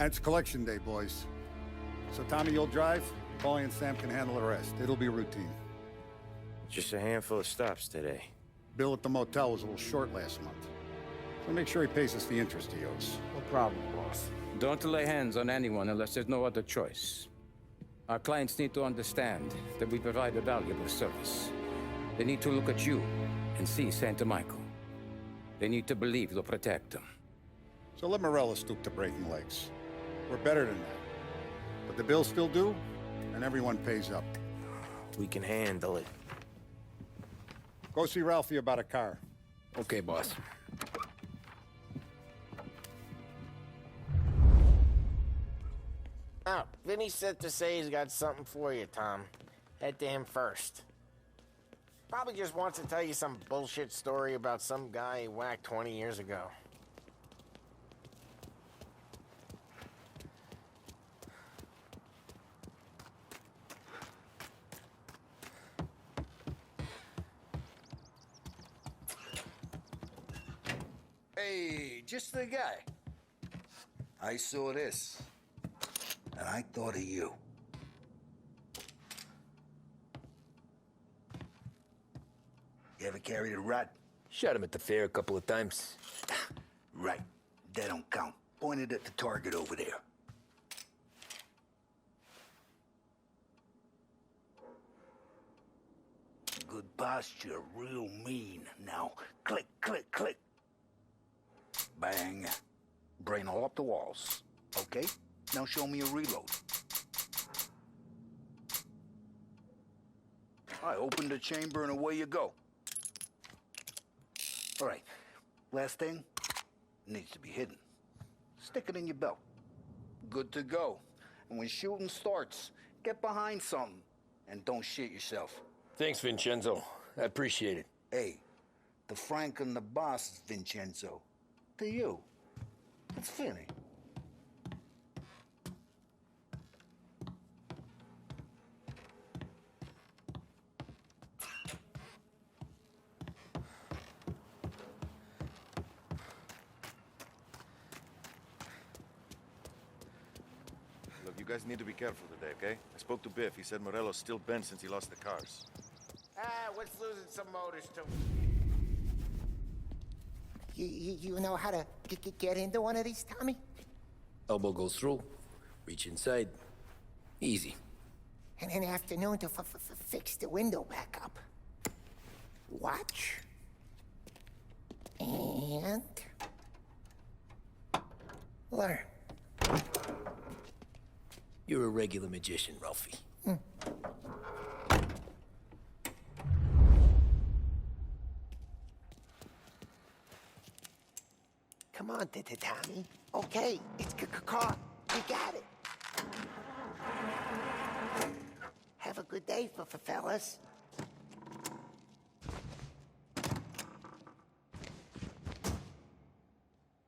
And it's collection day, boys. So Tommy, you'll drive. Paulie and Sam can handle the rest. It'll be routine. Just a handful of stops today. Bill at the motel was a little short last month. So make sure he pays us the interest he owes. No problem, boss. Don't lay hands on anyone unless there's no other choice. Our clients need to understand that we provide a valuable service. They need to look at you and see Santa Michael. They need to believe you'll protect them. So let Morella stoop to breaking legs. We're better than that. But the bills still due, and everyone pays up. We can handle it. Go see Ralphie about a car. Okay, boss. Oh, Vinny said to say he's got something for you, Tom. Head to him first. Probably just wants to tell you some bullshit story about some guy he whacked 20 years ago. Hey, just the guy. I saw this, and I thought of you. You ever carried a rat? Shot him at the fair a couple of times. Right. That don't count. Pointed at the target over there. Good posture, real mean. Now, click, click, click. Bang. Brain all up the walls. Okay? Now show me a reload. I open the chamber and away you go. All right. Last thing. Needs to be hidden. Stick it in your belt. Good to go. And when shooting starts, get behind something. And don't shit yourself. Thanks, Vincenzo. I appreciate it. Hey, the Frank and the boss is Vincenzo. To you. It's Vinny. Look, you guys need to be careful today, okay? I spoke to Biff. He said Morello's still bent since he lost the cars. What's losing some motors too? You know how to get into one of these, Tommy? Elbow goes through, reach inside. Easy. And an afternoon to fix the window back up. Watch. And... learn. You're a regular magician, Ralphie. Come on, Tommy. Okay, it's caught. You got it. Have a good day, fellas.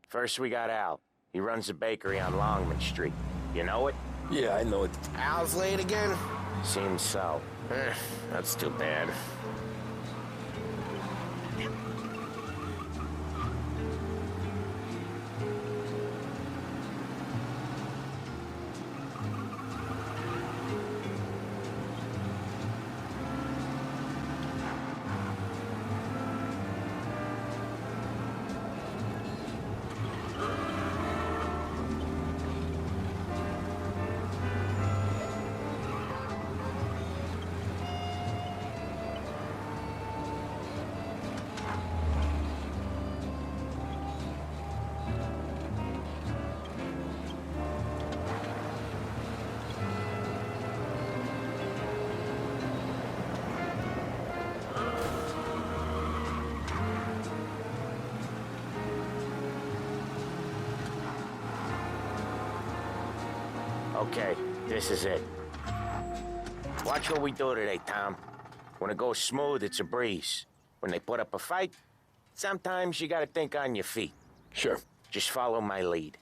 First we got Al. He runs a bakery on Longman Street. You know it? Yeah, I know it. Al's late again? Seems so. That's too bad. Okay, this is it. Watch what we do today, Tom. When it goes smooth, it's a breeze. When they put up a fight, sometimes you gotta think on your feet. Sure. Just follow my lead.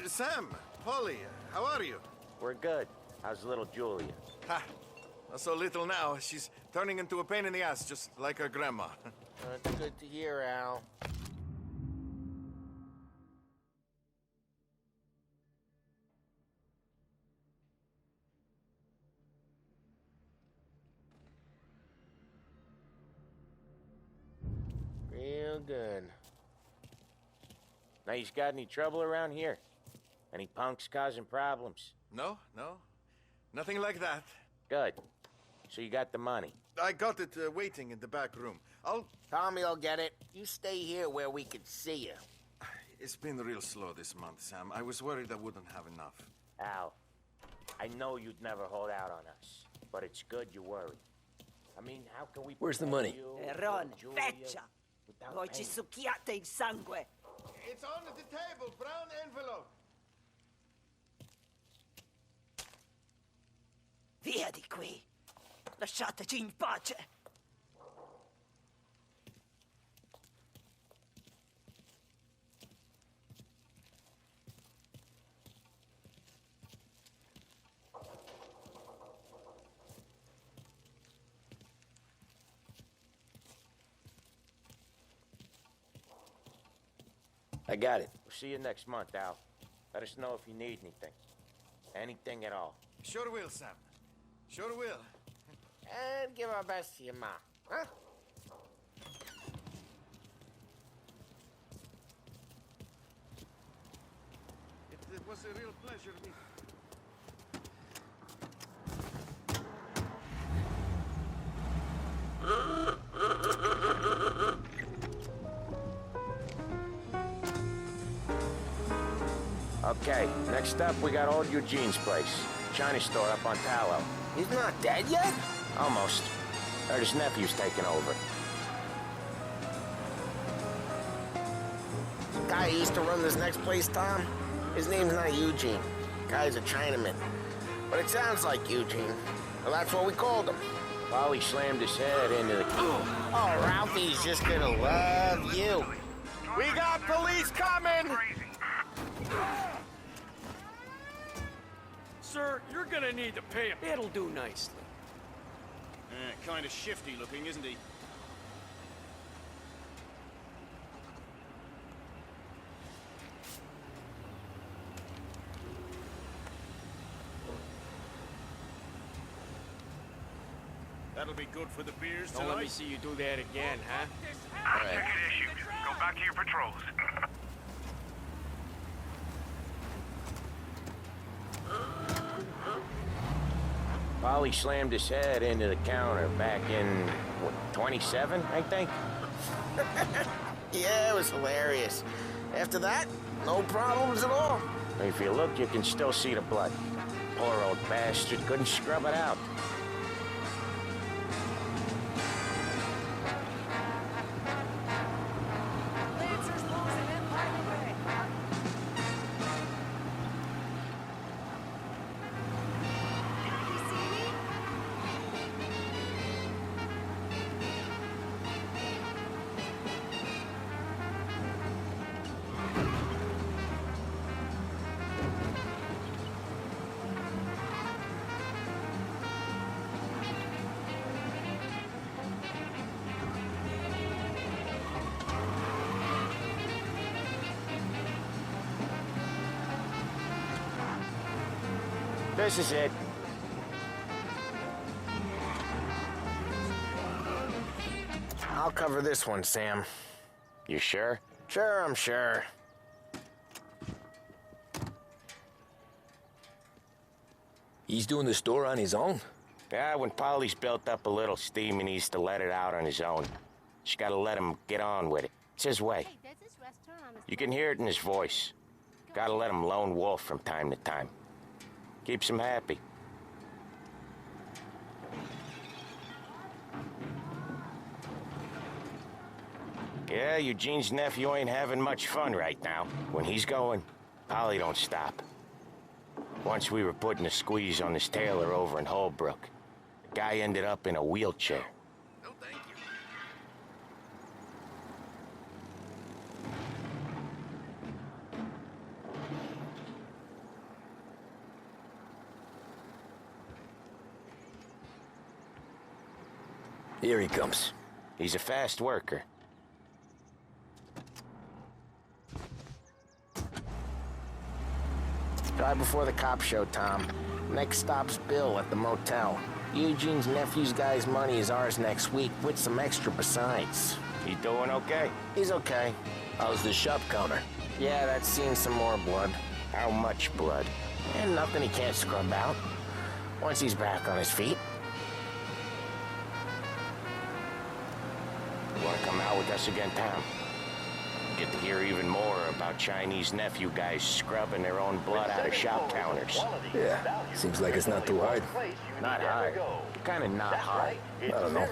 Sam, Polly, how are you? We're good. How's little Julia? Ha! Not so little now. She's turning into a pain in the ass, just like her grandma. That's good to hear, Al. Real good. Now, you got any trouble around here? Any punks causing problems? No, no. Nothing like that. Good. So you got the money. I got it waiting in the back room. Tommy will get it. You stay here where we can see you. It's been real slow this month, Sam. I was worried I wouldn't have enough. Al, I know you'd never hold out on us, but it's good you worry. I mean, how can we... Where's the protect money? you Ron, and Julia feccia! without Voi ci paying? succhiate il sangue! It's on the table, brown envelope. Via di qui! Lasciateci in pace! I got it. We'll see you next month, Al. Let us know if you need anything. Anything at all. Sure will, Sam. Sure will. And give our best to your ma, huh? It was a real pleasure meeting. Okay, next up, we got old Eugene's place. China store up on Tallow. He's not dead yet? Almost. Heard his nephew's taking over. Guy who used to run this next place, Tom? His name's not Eugene. Guy's a Chinaman. But it sounds like Eugene. Well, that's what we called him. Polly slammed his head into the... Oh, Ralphie's just gonna love you. We got police coming! Sir, you're gonna need to pay him. It'll do nicely. Kind of shifty looking, isn't he? That'll be good for the beers tonight. Don't let me see you do that again, huh? Ticket issued. Go back to your patrols. Polly slammed his head into the counter back in, what, 27, I think? Yeah, it was hilarious. After that, no problems at all. If you look, you can still see the blood. Poor old bastard couldn't scrub it out. Lancers closing in right away! You see me? This is it. I'll cover this one, Sam. You sure? Sure, I'm sure. He's doing the store on his own? Yeah, when Polly's built up a little steam, he needs to let it out on his own. Just gotta let him get on with it. It's his way. You can hear it in his voice. Gotta let him lone wolf from time to time. Keeps him happy. Yeah, Eugene's nephew ain't having much fun right now. When he's going, Polly don't stop. Once we were putting a squeeze on this tailor over in Holbrook. The guy ended up in a wheelchair. No, thank you. Here he comes. He's a fast worker. Drive before the cop show, Tom. Next stop's Bill at the motel. Eugene's nephew's guy's money is ours next week, with some extra besides. He doing okay? He's okay. How's the shop counter? Yeah, that's seen some more blood. How much blood? And nothing he can't scrub out. Once he's back on his feet. You wanna come out with us again, Tom? Get to hear even more about Chinese nephew guys scrubbing their own blood out of shop counters. Yeah, seems like it's not too hard. Not hard. Kinda not hard. I don't know.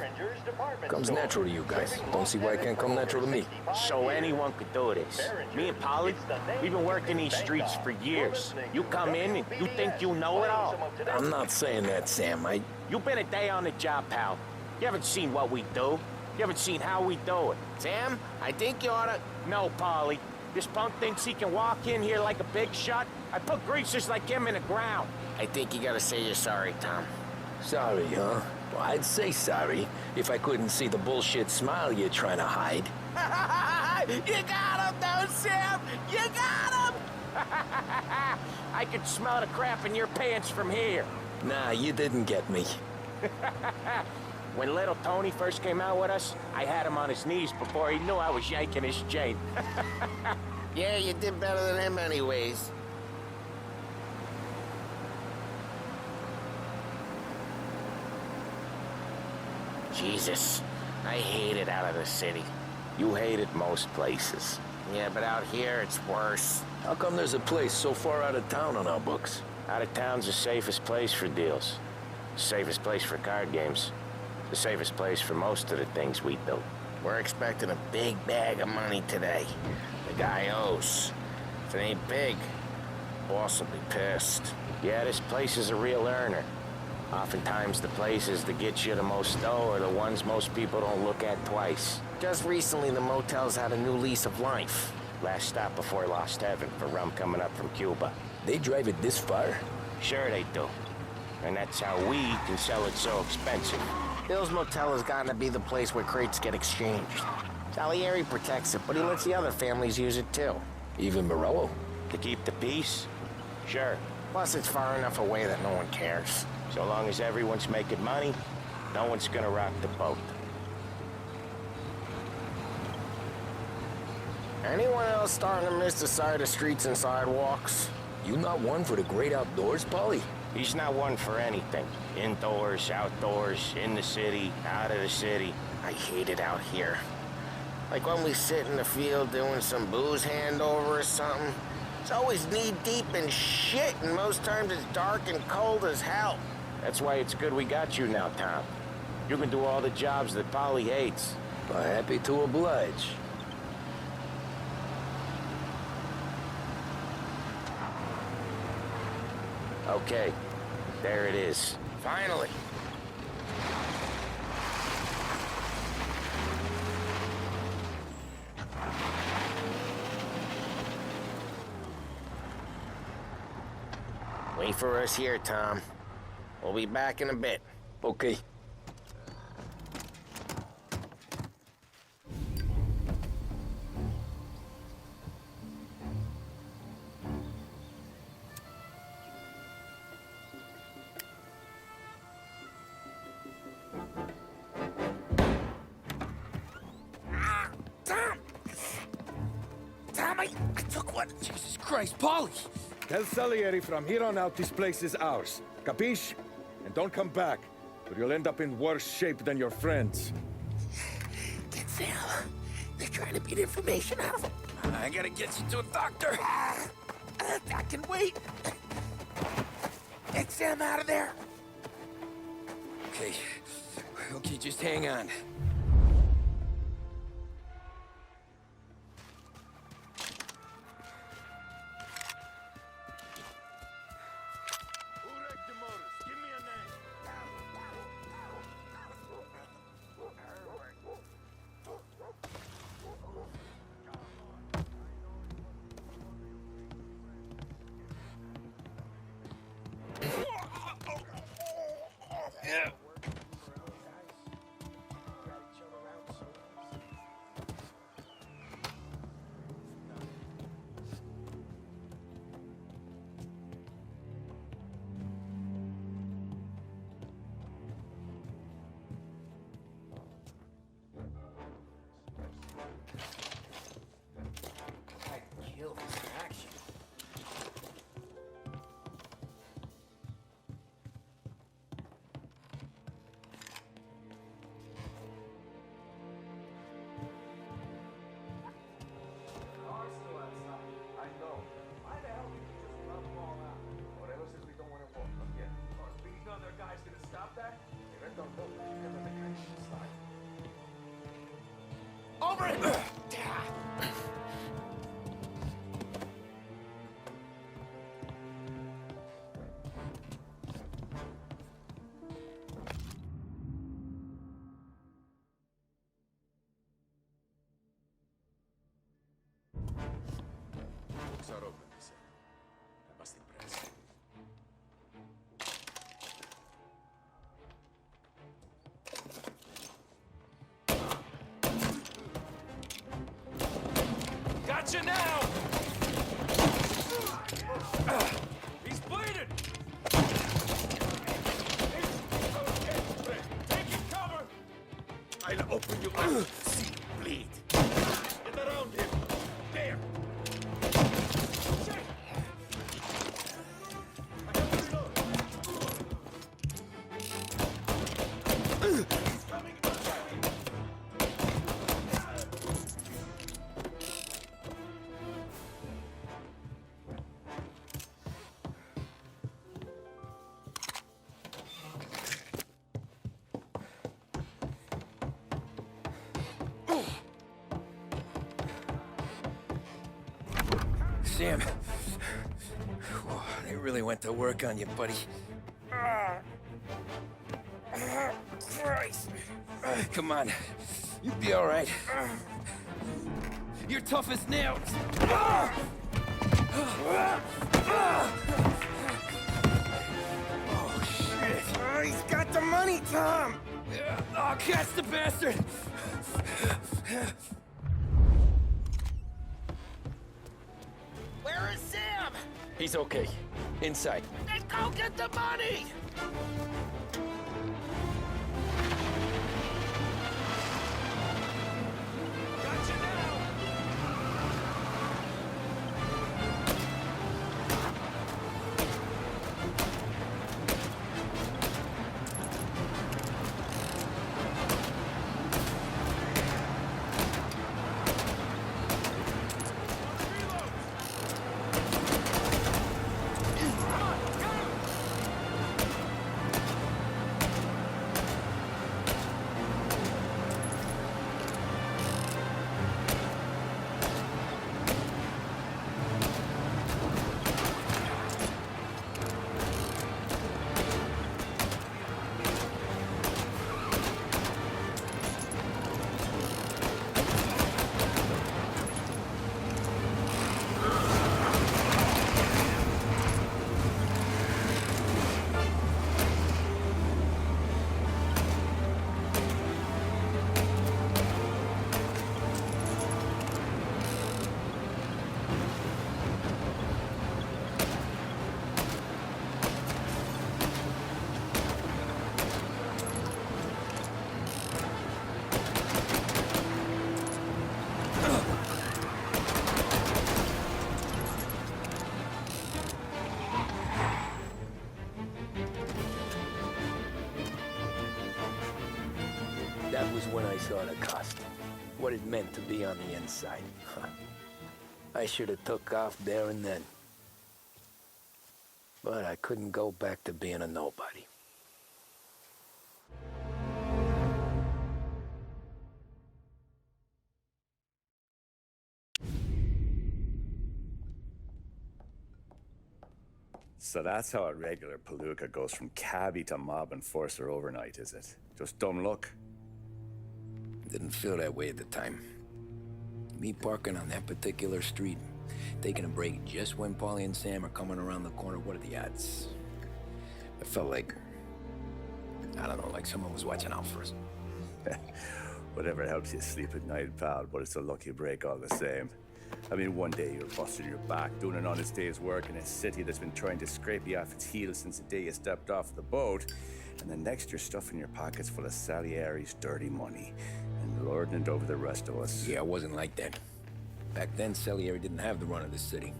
Comes natural to you guys. Don't see why it can't come natural to me. So anyone could do this. Me and Polly, we've been working these streets for years. You come in and you think you know it all. I'm not saying that, Sam. You've been a day on the job, pal. You haven't seen what we do. You haven't seen how we do it. Sam, I think you oughta... No, Polly. This punk thinks he can walk in here like a big shot. I put greasers like him in the ground. I think you gotta say you're sorry, Tom. Sorry, huh? Well, I'd say sorry if I couldn't see the bullshit smile you're trying to hide. You got him, though, Sam! You got him! I could smell the crap in your pants from here. Nah, you didn't get me. When little Tony first came out with us, I had him on his knees before he knew I was yanking his chain. Yeah, you did better than him anyways. Jesus, I hate it out of the city. You hate it most places. Yeah, but out here, it's worse. How come there's a place so far out of town on our books? Out of town's the safest place for deals. The safest place for card games. The safest place for most of the things we do. We're expecting a big bag of money today. The guy owes. If it ain't big, boss will be pissed. Yeah, this place is a real earner. Oftentimes the places that get you the most dough are the ones most people don't look at twice. Just recently, the motel's had a new lease of life. Last stop before Lost Heaven for rum coming up from Cuba. They drive it this far? Sure they do. And that's how we can sell it so expensive. Bill's Motel has gotten to be the place where crates get exchanged. Salieri protects it, but he lets the other families use it too. Even Morello? To keep the peace? Sure. Plus, it's far enough away that no one cares. So long as everyone's making money, no one's gonna rock the boat. Anyone else starting to miss the side of streets and sidewalks? You not one for the great outdoors, Polly? He's not one for anything. Indoors, outdoors, in the city, out of the city. I hate it out here. Like when we sit in the field doing some booze handover or something. It's always knee-deep in shit, and most times it's dark and cold as hell. That's why it's good we got you now, Tom. You can do all the jobs that Polly hates. Well, happy to oblige. Okay, there it is. Finally. Wait for us here, Tom. We'll be back in a bit. Okay. Tom, I took one. Jesus Christ, Polly! Tell Salieri from here on out this place is ours. Capiche? And don't come back, or you'll end up in worse shape than your friends. Get Sam. They're trying to beat information out of him. I gotta get you to a doctor. I can wait. Get Sam out of there. Okay. Okay, just hang on. over it! Books are open, he said. I must impress. Gotcha now! He's bleeding! Taking cover! I'll open you up. See you bleed. Get around him. There. Sam. Whoa, they really went to work on you, buddy. Christ. Come on. You'll be all right. You're tough as nails. Oh, shit. He's got the money, Tom. Oh, catch the bastard. Where is Sam? He's okay. Inside. Then go get the money! Gotcha now! That was when I saw the cost. What it meant to be on the inside. Huh. I should have took off there and then. But I couldn't go back to being a nobody. So that's how a regular palooka goes from cabbie to mob enforcer overnight, is it? Just dumb luck? Didn't feel that way at the time. Me parking on that particular street, taking a break just when Paulie and Sam are coming around the corner, what are the odds? I felt like, I don't know, like someone was watching out for us. Whatever helps you sleep at night, pal, but it's a lucky break all the same. I mean, one day you're busting your back, doing an honest day's work in a city that's been trying to scrape you off its heels since the day you stepped off the boat, and the next you're stuffing your pockets full of Salieri's dirty money and lording it over the rest of us. Yeah, it wasn't like that. Back then, Salieri didn't have the run of the city.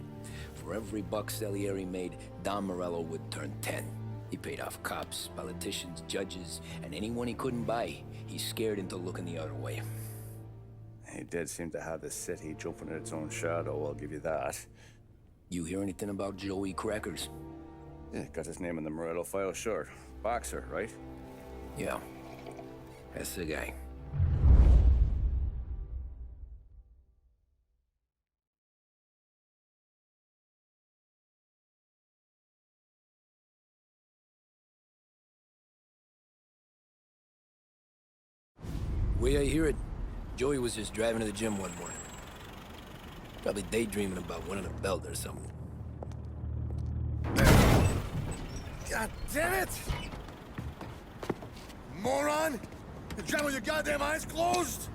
For every buck Salieri made, Don Morello would turn 10. He paid off cops, politicians, judges, and anyone he couldn't buy, he scared into looking the other way. He did seem to have the city jumping at its own shadow, I'll give you that. You hear anything about Joey Crackers? Yeah, got his name in the Morello file, sure. Boxer, right? Yeah, that's the guy. Way I hear it, Joey was just driving to the gym one morning. Probably daydreaming about winning a belt or something. God damn it! Moron! You're driving with your goddamn eyes closed?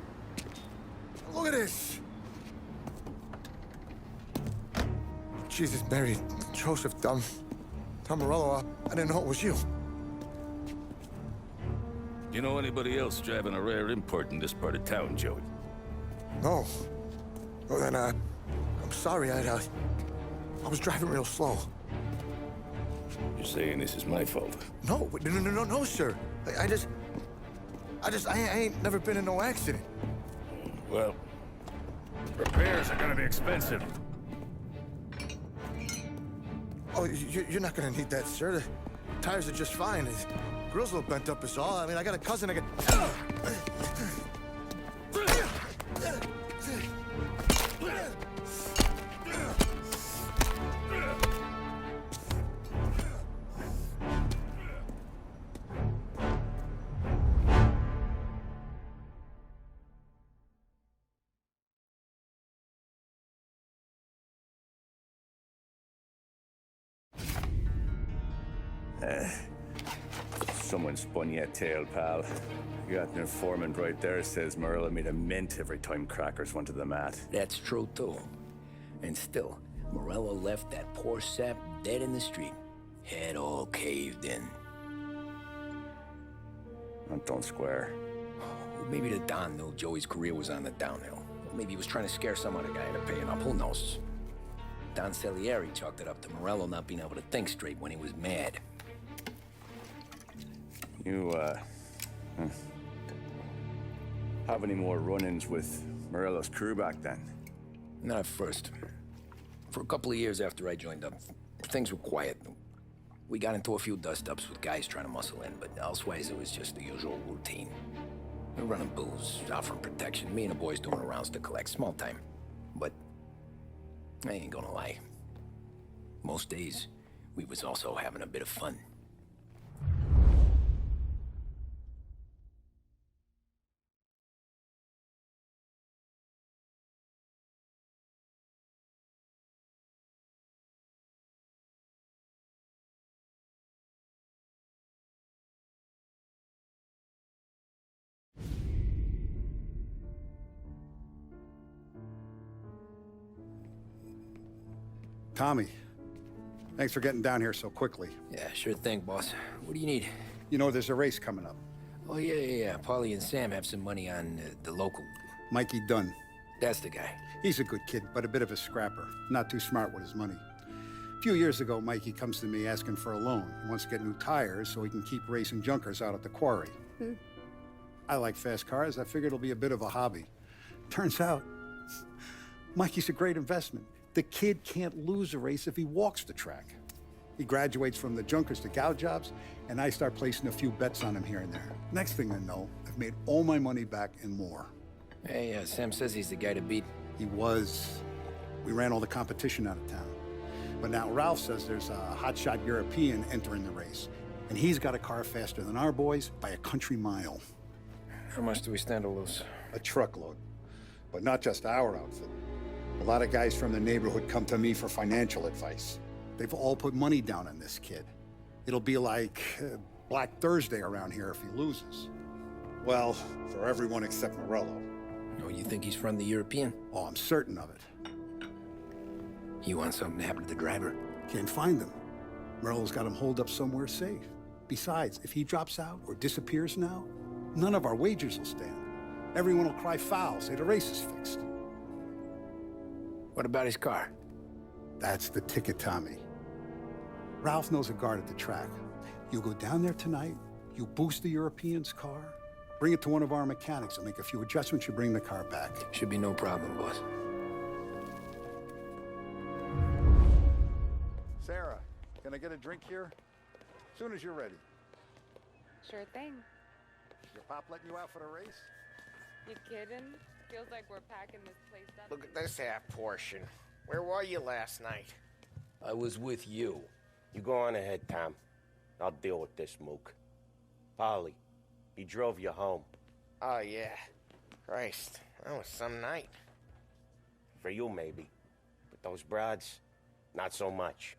Look at this! Jesus, Mary, Joseph, Tom Morello, I didn't know it was you. You know anybody else driving a rare import in this part of town, Joey? No. Well, then, I'm sorry, I was driving real slow. You're saying this is my fault? No, no, sir. I ain't never been in no accident. Well, repairs are gonna be expensive. Oh, you're not gonna need that, sir. The tires are just fine. The grill's a little bent up is all. I mean, I got a cousin I can... Someone spun you a tale, pal. You got an informant right there says Morello made a mint every time crackers went to the mat. That's true, too. And still, Morello left that poor sap dead in the street. Head all caved in. That don't square. Maybe the Don knew Joey's career was on the downhill. Maybe he was trying to scare some other guy into paying up. Who knows? Don Salieri chalked it up to Morello not being able to think straight when he was mad. You, have any more run-ins with Morello's crew back then? Not at first. For a couple of years after I joined up, things were quiet. We got into a few dust-ups with guys trying to muscle in, but elsewise it was just the usual routine. We're running booze, offering protection, me and the boys doing the rounds to collect, small time. But I ain't gonna lie. Most days, we was also having a bit of fun. Tommy, thanks for getting down here so quickly. Yeah, sure thing, boss. What do you need? You know, there's a race coming up. Oh, yeah. Paulie and Sam have some money on the local. Mikey Dunn. That's the guy. He's a good kid, but a bit of a scrapper. Not too smart with his money. A few years ago, Mikey comes to me asking for a loan. He wants to get new tires so he can keep racing junkers out at the quarry. I like fast cars. I figured it'll be a bit of a hobby. Turns out, Mikey's a great investment. The kid can't lose a race if he walks the track. He graduates from the junkers to gal jobs, and I start placing a few bets on him here and there. Next thing I know, I've made all my money back and more. Hey, Sam says he's the guy to beat. He was. We ran all the competition out of town. But now Ralph says there's a hotshot European entering the race, and he's got a car faster than our boys by a country mile. How much do we stand to lose? A truckload. But not just our outfit. A lot of guys from the neighborhood come to me for financial advice. They've all put money down on this kid. It'll be like Black Thursday around here if he loses. Well, for everyone except Morello. Oh, you think he's from the European? Oh, I'm certain of it. You want something to happen to the driver? Can't find him. Morello's got him holed up somewhere safe. Besides, if he drops out or disappears now, none of our wagers will stand. Everyone will cry foul, say the race is fixed. What about his car? That's the ticket, Tommy. Ralph knows a guard at the track. You go down there tonight, you boost the European's car, bring it to one of our mechanics, and make a few adjustments, you bring the car back. Should be no problem, boss. Sarah, can I get a drink here? As soon as you're ready. Sure thing. Your pop letting you out for the race? You kidding? Feels like we're packing this place up. Look at this half portion. Where were you last night? I was with you. You go on ahead, Tom. I'll deal with this mook. Polly, he drove you home. Oh, yeah. Christ, that was some night. For you, maybe. But those broads, not so much.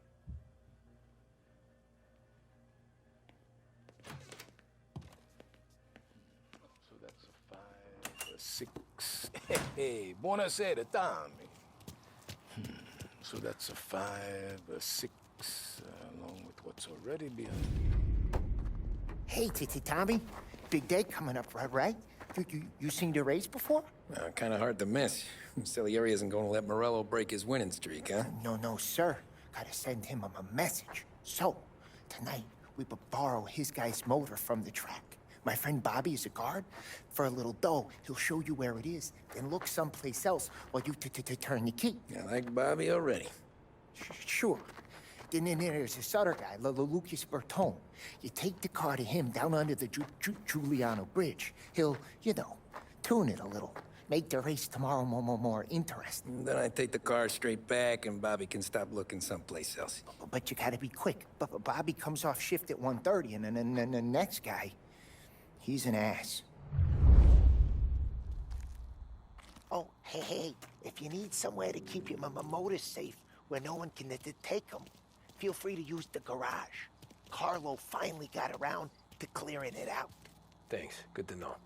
So that's a 5, a 6. Hey, buonasera, Tommy. So that's a 5, a 6, along with what's already behind. Hey, Tommy. Big day coming up, right? You seen the race before? Kind of hard to miss. Salieri isn't going to let Morello break his winning streak, huh? No, sir. Gotta send him a message. So, tonight, we will borrow his guy's motor from the track. My friend Bobby is a guard. For a little dough, he'll show you where it is, then look someplace else while you turn the key. I like Bobby already. Sure. Then there's this other guy, Lucas Bertone. You take the car to him down under the Giuliano Bridge. He'll, tune it a little. Make the race tomorrow more interesting. Then I take the car straight back and Bobby can stop looking someplace else. But you gotta be quick. But Bobby comes off shift at 1:30, and then the next guy, he's an ass. Oh, hey, if you need somewhere to keep your motor safe where no one can take them, feel free to use the garage. Carlo finally got around to clearing it out. Thanks, good to know.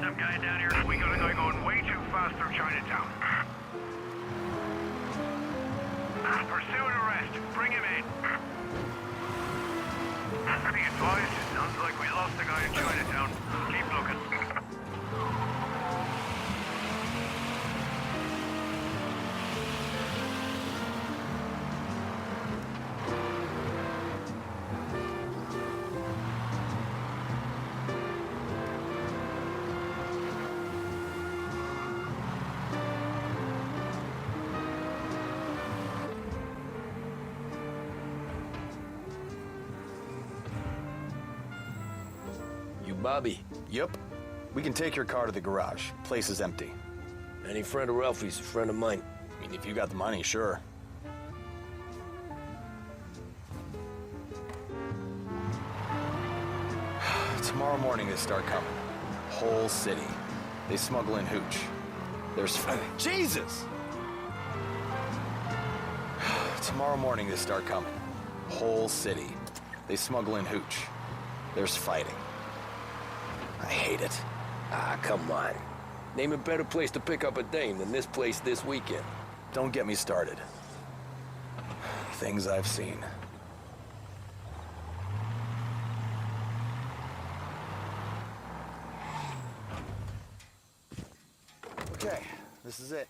Some guy down here. We got a guy going way too fast through Chinatown. Pursue and arrest. Bring him in. Be advised, it sounds like we lost the guy in Chinatown. Keep looking. Bobby. Yep. We can take your car to the garage. Place is empty. Any friend of Ralphie's a friend of mine. I mean, if you got the money, sure. Tomorrow morning they start coming. Whole city. They smuggle in hooch. There's... Jesus! Tomorrow morning they start coming. Whole city. They smuggle in hooch. There's fighting. I hate it. Ah, come on. Name a better place to pick up a dame than this place this weekend. Don't get me started. Things I've seen. Okay, this is it.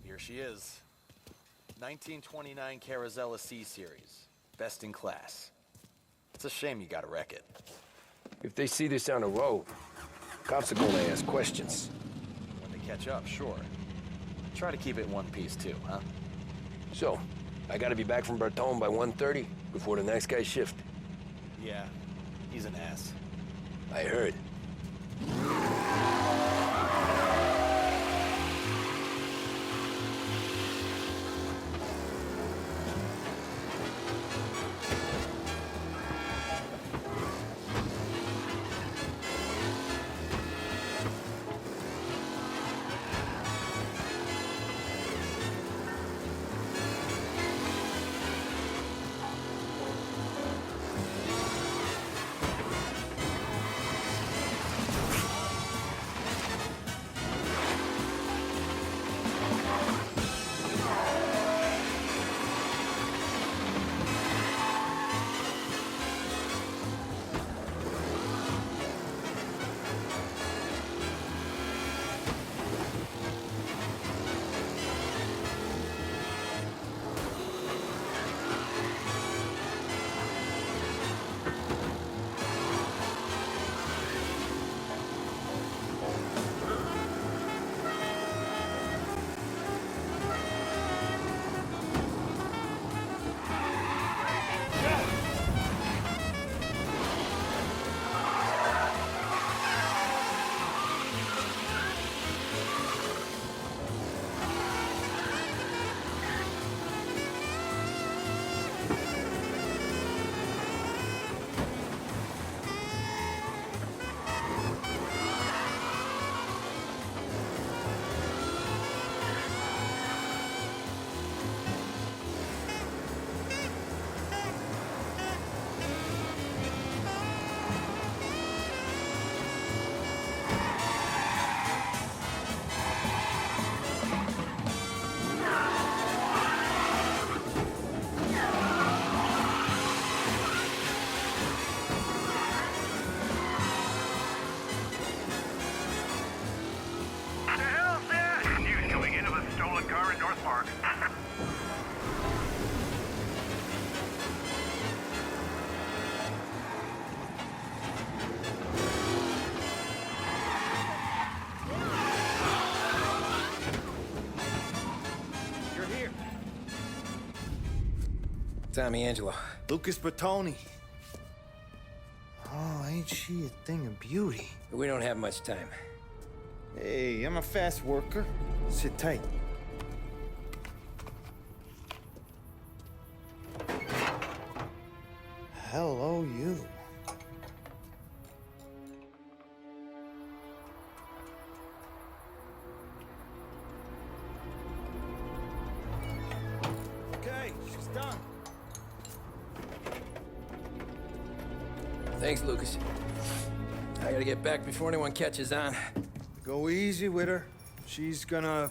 Here she is. 1929 Carazella C-Series. Best in class. It's a shame you gotta wreck it. If they see this on the road, cops are gonna ask questions. When they catch up, sure. Try to keep it in one piece too, huh? So, I gotta be back from Bertone by 1:30 before the next guy's shift. Yeah, he's an ass. I heard. The hell's that? News coming in of a stolen car in North Park. You're here. Tommy Angelo. Lucas Bertoni. Oh, ain't she a thing of beauty? We don't have much time. Hey, I'm a fast worker. Sit tight. Hello, you. Okay, she's done. Thanks, Lucas. I gotta get back before anyone catches on. Go easy with her. She's gonna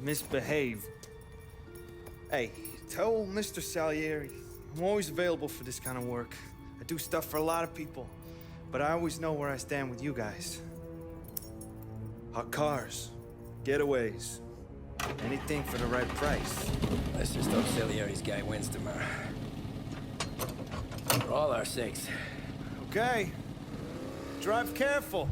misbehave. Hey, tell Mr. Salieri I'm always available for this kind of work. I do stuff for a lot of people, but I always know where I stand with you guys. Hot cars, getaways, anything for the right price. Let's just hope Salieri's guy wins tomorrow. For all our sakes. Okay. Drive careful.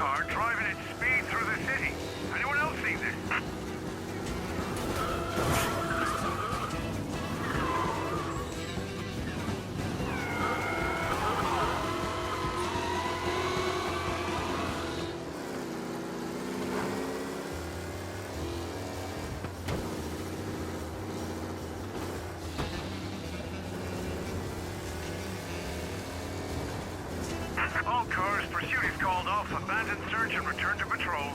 car driving at speed through the city. Anyone else seen this? All cars, pursuit is called off. Abandon search and return to patrols.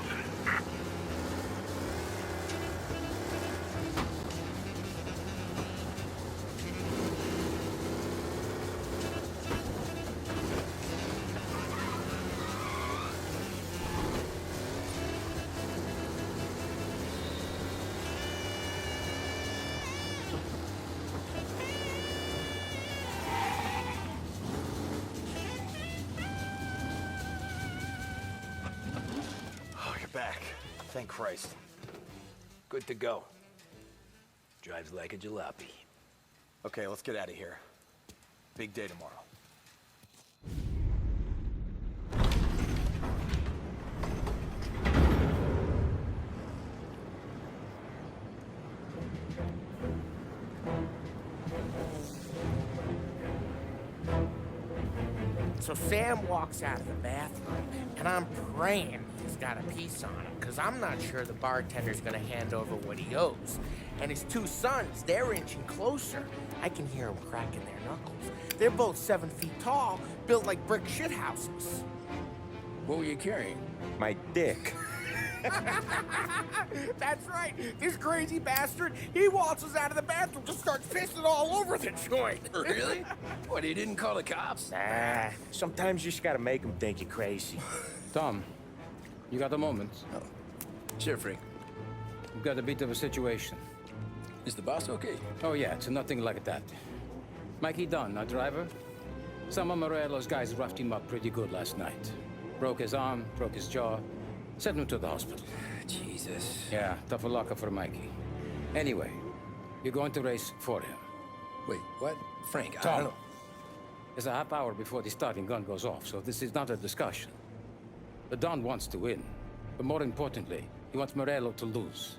Oh, you're back. Thank Christ. Good to go. Drives like a jalopy. Okay, let's get out of here. Big day tomorrow. So Sam walks out of the bathroom, and I'm praying he's got a piece on him, because I'm not sure the bartender's gonna hand over what he owes. And his two sons, they're inching closer. I can hear them cracking their knuckles. They're both 7 feet tall, built like brick shithouses. What were you carrying? My dick. That's right. This crazy bastard, he waltzes out of the bathroom, just starts pissing all over the joint. Really? What, he didn't call the cops? Nah, sometimes you just gotta make them think you're crazy. Tom, you got a moment? Oh. Sure, Frank. We've got a bit of a situation. Is the boss okay? Oh, yeah, it's nothing like that. Mikey Dunn, our driver. Some of Morello's guys roughed him up pretty good last night. Broke his arm, broke his jaw. Sent him to the hospital. Jesus. Yeah, tough luck for Mikey. Anyway, you're going to race for him. Wait, what? Frank, I Tom, don't know. it's a half hour before the starting gun goes off, so this is not a discussion. The Don wants to win, but more importantly, he wants Morello to lose.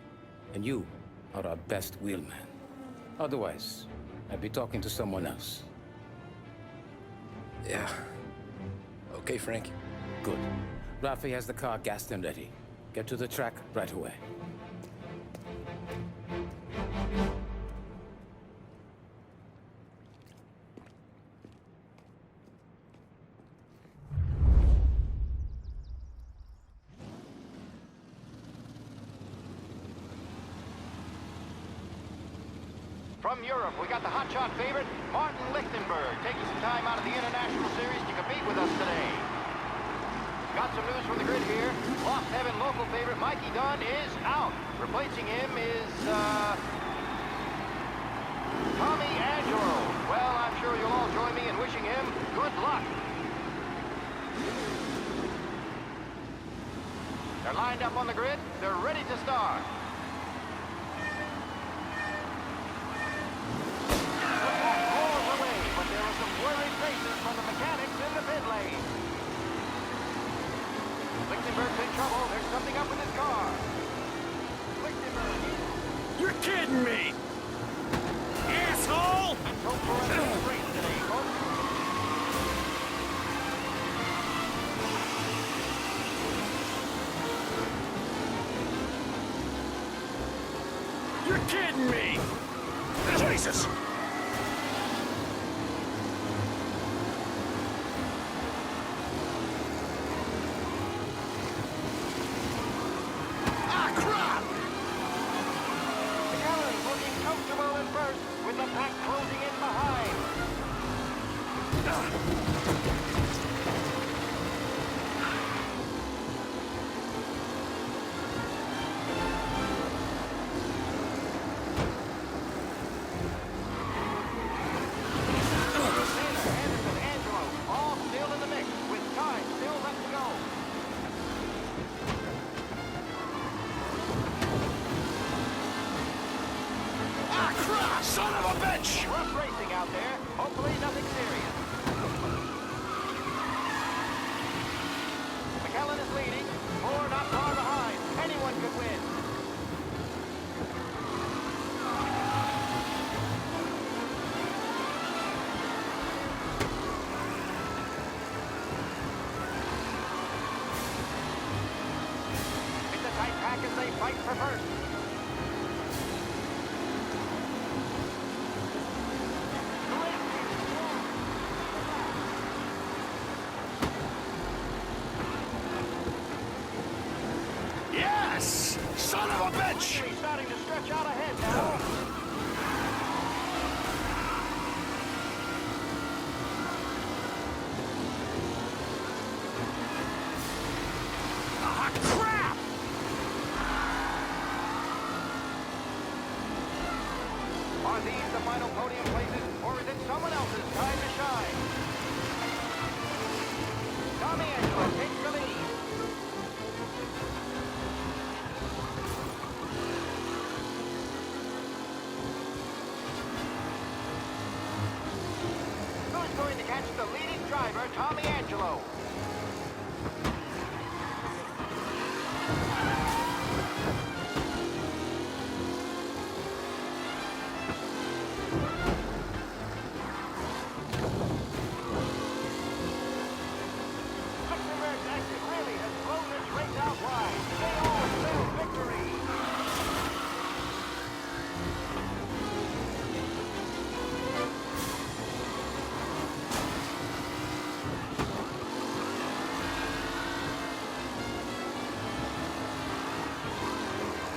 And you are our best wheelman. Otherwise, I'd be talking to someone else. Yeah. Okay, Frank. Good. Rafi has the car gassed and ready. Get to the track right away. From Europe, we got the hotshot favorite, Martin Lichtenberg, taking some time out of the International Series to compete with us today. Got some news from the grid here. Lost Heaven local favorite Mikey Dunn is out. Replacing him is, Tommy Angelo. Well, I'm sure you'll all join me in wishing him good luck. They're lined up on the grid. They're ready to start. But there are some worried faces from the mechanics in the pit lane. Lichtenberg's in trouble. There's something up with his car. Lichtenberg is... You're kidding me! Asshole! Hope for a nice race today, folks. You're kidding me! Jesus! With the pack closing in behind. Anderson, Angelo, all still in the mix, with time still left to go. Son of a bitch! Rough racing out there. Hopefully nothing serious. McKellen is leading. 4 not far behind. Anyone could win. It's a tight pack as they fight for first. Yes! Son of a bitch! He's starting to stretch out ahead now. Ah, crap! Are these the final podium places, or is it someone else's time to shine? Tommy Angelo takes the lead. Who's going to catch the leading driver, Tommy Angelo? Luxembourg's exit really has blown this race out wide. They all spell victory.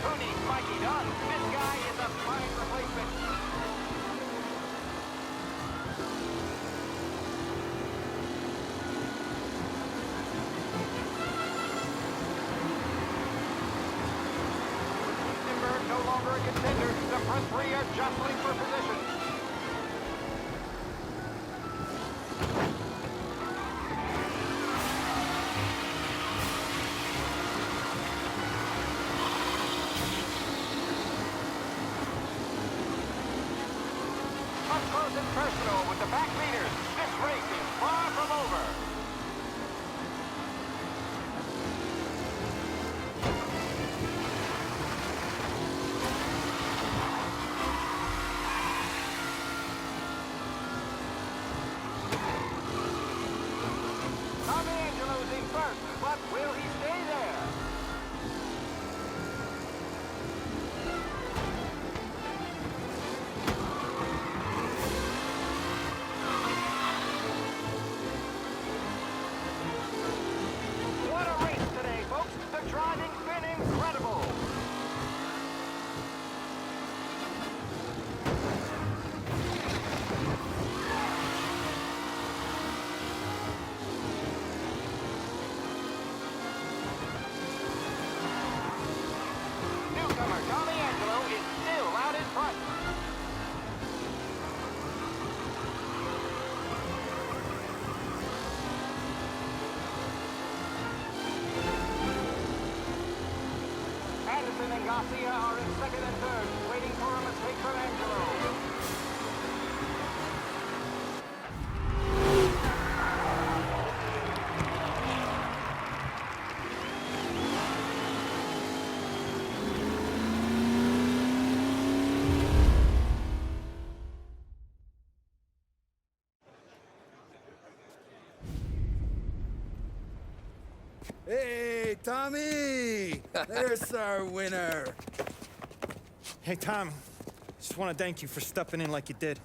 Who needs Mikey Dunn? This guy is a fine replacement. Luxembourg no longer a contender. The front three are jostling for position. Up close and personal with the back leaders. This race is far from over. Tommy Angelo's in first, but will he stay there? What a race today, folks. The driving's been incredible. Newcomer Tommy Angelo is still out in front. Addison and Garcia are in second and third, waiting for a mistake from Angelo. Hey, Tommy! There's our winner. Hey, Tom. Just want to thank you for stepping in like you did.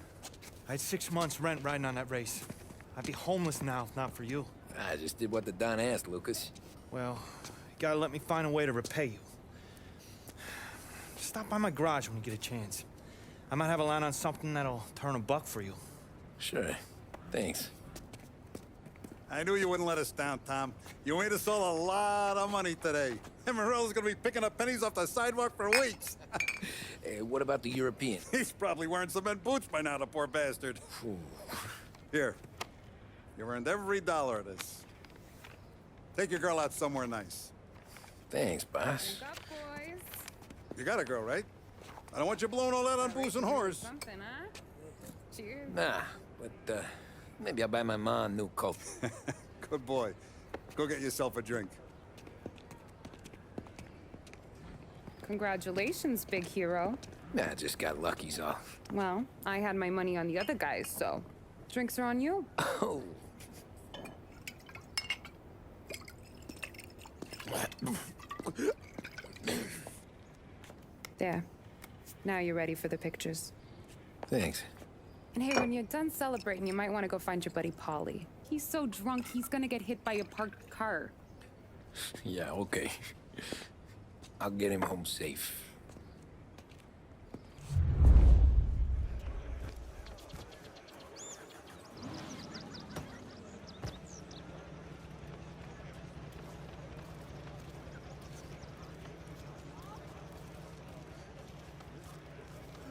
I had 6 months rent riding on that race. I'd be homeless now if not for you. I just did what the Don asked, Lucas. Well, you gotta let me find a way to repay you. Stop by my garage when you get a chance. I might have a line on something that'll turn a buck for you. Sure. Thanks. I knew you wouldn't let us down, Tom. You made us all a lot of money today. And Morello's gonna be picking up pennies off the sidewalk for weeks. Hey, what about the European? He's probably wearing cement boots by now, the poor bastard. Here. You earned every dollar of this. Take your girl out somewhere nice. Thanks, boss. Drink up, boys. You got a girl, right? I don't want you blowing all that on booze and whores. Something, huh? Cheers. Nah, but maybe I'll buy my mom a new coat. Good boy. Go get yourself a drink. Congratulations, big hero. Nah, just got lucky's all. Well, I had my money on the other guys, so drinks are on you. Oh. There. Now you're ready for the pictures. Thanks. And hey, when you're done celebrating, you might want to go find your buddy Polly. He's so drunk, he's gonna get hit by a parked car. Yeah, okay. I'll get him home safe.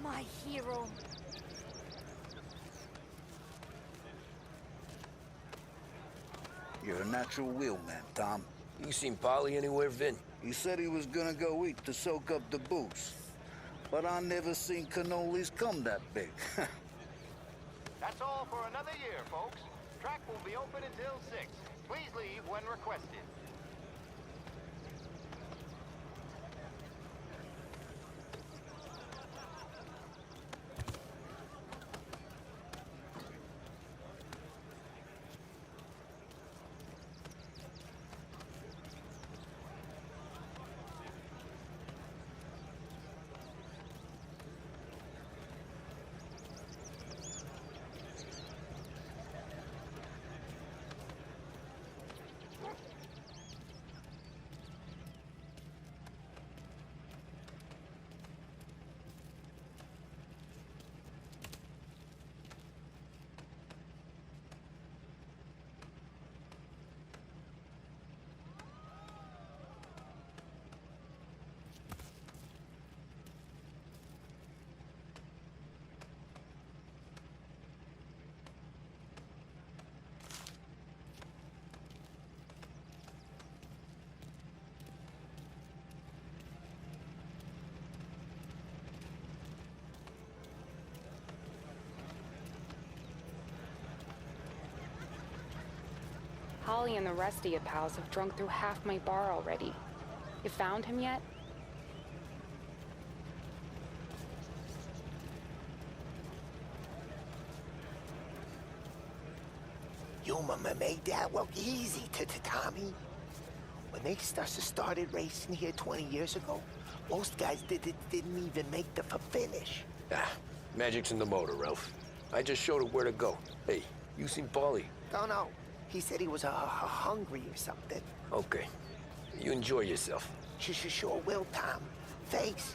My hero. You're a natural wheelman, Tom. You seen Polly anywhere, Vin? He said he was gonna go eat to soak up the booze. But I never seen cannolis come that big. That's all for another year, folks. Track will be open until 6. Please leave when requested. Holly and the rest of your pals have drunk through half my bar already. You found him yet? Your mama made that look easy to Tommy. When they started racing here 20 years ago, most guys didn't even make the finish. Ah, magic's in the motor, Ralph. I just showed it where to go. Hey, you seen Paulie? No. He said he was hungry or something. Okay. You enjoy yourself. Sure will, Tom. Thanks.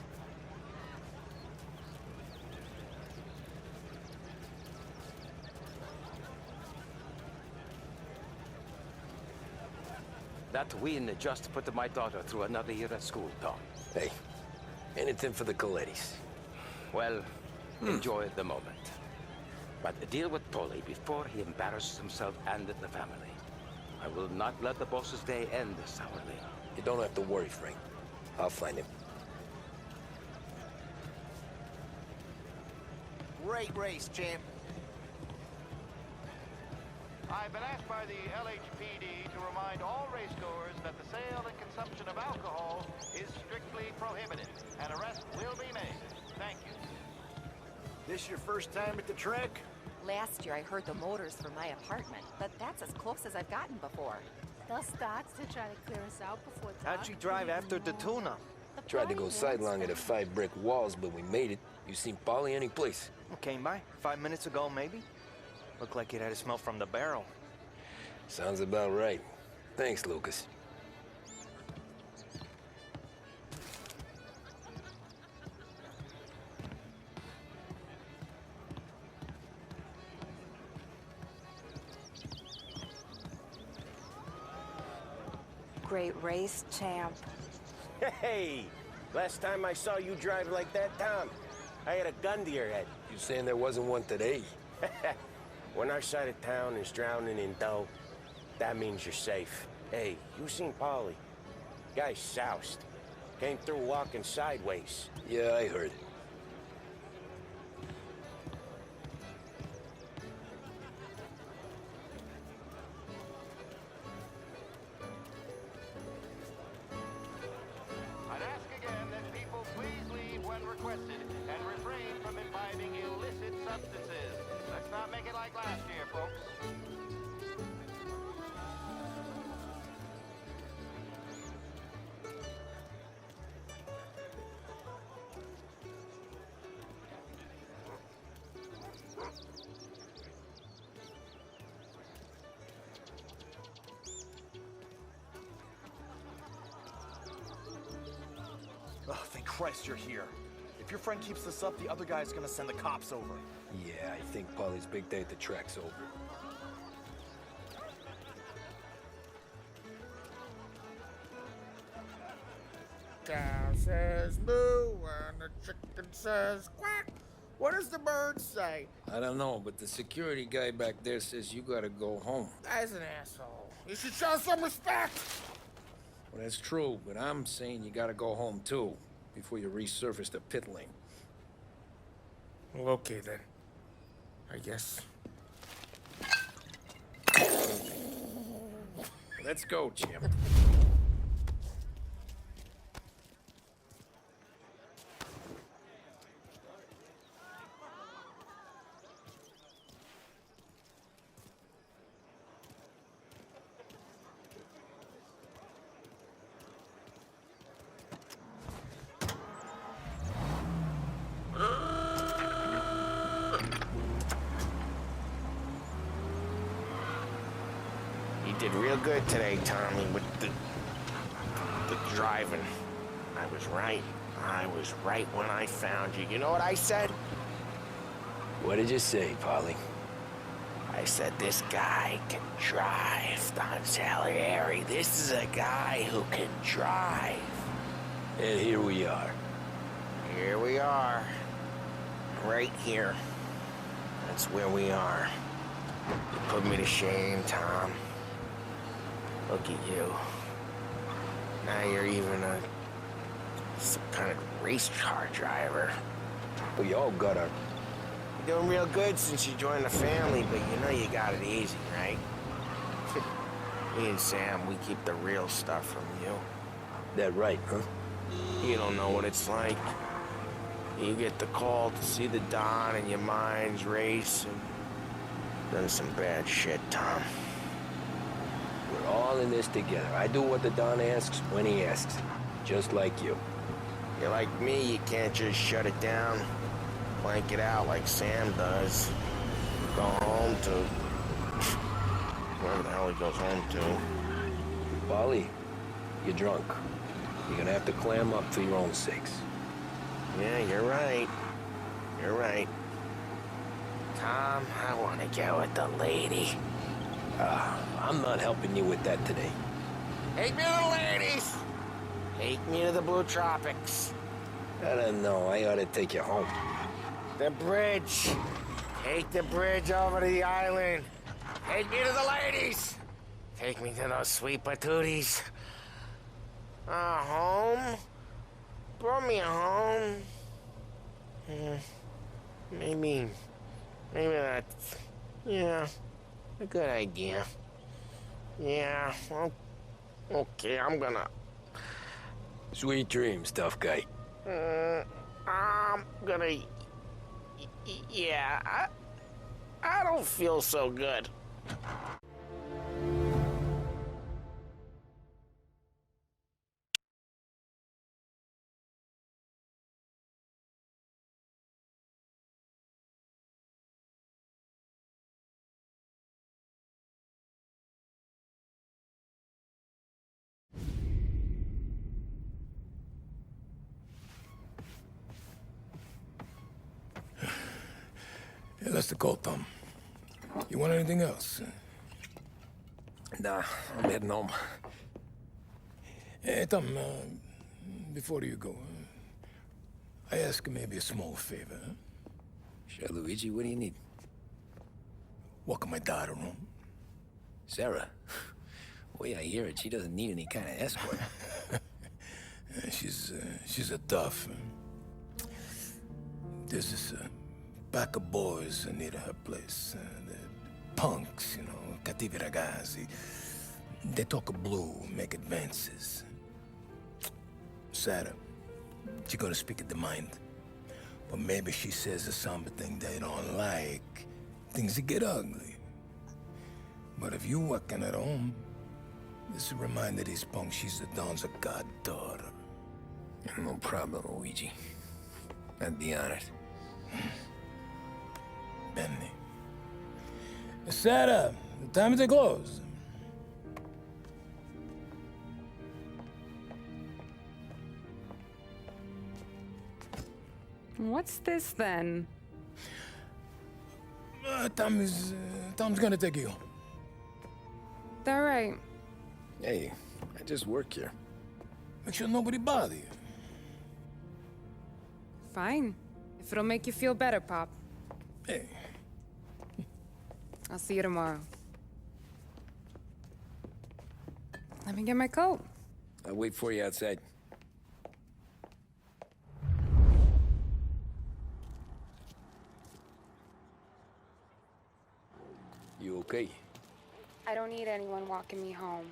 That win just put my daughter through another year at school, Tom. Hey, anything for the Colettis. Well, enjoy the moment. But deal with Polly before he embarrasses himself and the family. I will not let the boss's day end sourly. You don't have to worry, Frank. I'll find him. Great race, champ. I've been asked by the LHPD to remind all racegoers that the sale and consumption of alcohol is strictly prohibited. An arrest will be made. Thank you. This your first time at the track? Last year I heard the motors from my apartment, but that's as close as I've gotten before. They'll start to try to clear us out before How'd you drive after the tuna? Tried to go sidelong at the 5 brick walls, but we made it. You seen Polly any place? Came by 5 minutes ago, maybe. Looked like it had a smell from the barrel. Sounds about right. Thanks, Lucas. Great race, champ. Hey! Last time I saw you drive like that, Tom, I had a gun to your head. You saying there wasn't one today? When our side of town is drowning in dough, that means you're safe. Hey, you seen Polly? Guy soused. Came through walking sideways. Yeah, I heard. I'd ask again that people requested and refrain from imbibing illicit substances. Let's not make it like last year, folks. Oh, thank Christ you're here. If your friend keeps this up, the other guy's gonna send the cops over. Yeah, I think Polly's big day at the track's over. Cow says moo and the chicken says quack. What does the bird say? I don't know, but the security guy back there says you gotta go home. Guy's an asshole. You should show some respect. Well, that's true, but I'm saying you gotta go home too, before you resurface the pit lane. Well, okay then. I guess. Let's go, Jim. You did real good today, Tommy, with the driving. I was right. I was right when I found you. You know what I said? What did you say, Polly? I said, this guy can drive, Don Salieri. This is a guy who can drive. And here we are. Here we are. Right here. That's where we are. You put me to shame, Tom. Look at you. Now you're even some kind of race car driver. We all got our... You're doing real good since you joined the family, but you know you got it easy, right? Me and Sam, we keep the real stuff from you. That right, huh? You don't know what it's like. You get the call to see the Don and your mind's race and done some bad shit, Tom. We're all in this together. I do what the Don asks when he asks. Just like you. You're like me, you can't just shut it down, blank it out like Sam does. Go home to... wherever the hell he goes home to. Polly, you're drunk. You're gonna have to clam up for your own sakes. Yeah, you're right. You're right. Tom, I want to get with the lady. I'm not helping you with that today. Take me to the ladies! Take me to the Blue Tropics. I don't know. I ought to take you home. The bridge. Take the bridge over to the island. Take me to the ladies. Take me to those sweet patooties. Home? Brought me home. Maybe that's, yeah, a good idea. Yeah, well, okay, I'm gonna... Sweet dreams, tough guy. I'm gonna... Yeah, I don't feel so good. Yeah, that's the call, Tom. You want anything else? Nah, I'm heading home. Hey, Tom, before you go, I ask maybe a small favor. Huh? Sure, Luigi, what do you need? Walk my daughter home. Sarah? Way I hear it, she doesn't need any kind of escort. She's a tough. There's this pack of boys near her place. The punks, you know, cattivi ragazzi. They talk blue, make advances. Sarah, she gonna speak at the mind. But maybe she says a somber thing they don't like. Things that get ugly. But if you working at home, this will remind these punks she's the Don's a goddaughter. No problem, Luigi. I'd be honored. Benny. Sarah, time to close. What's this then? Tom's gonna take you. All right. Hey, I just work here. Make sure nobody bother you. Fine. If it'll make you feel better, Pop. Hey. I'll see you tomorrow. Let me get my coat. I'll wait for you outside. You okay? I don't need anyone walking me home.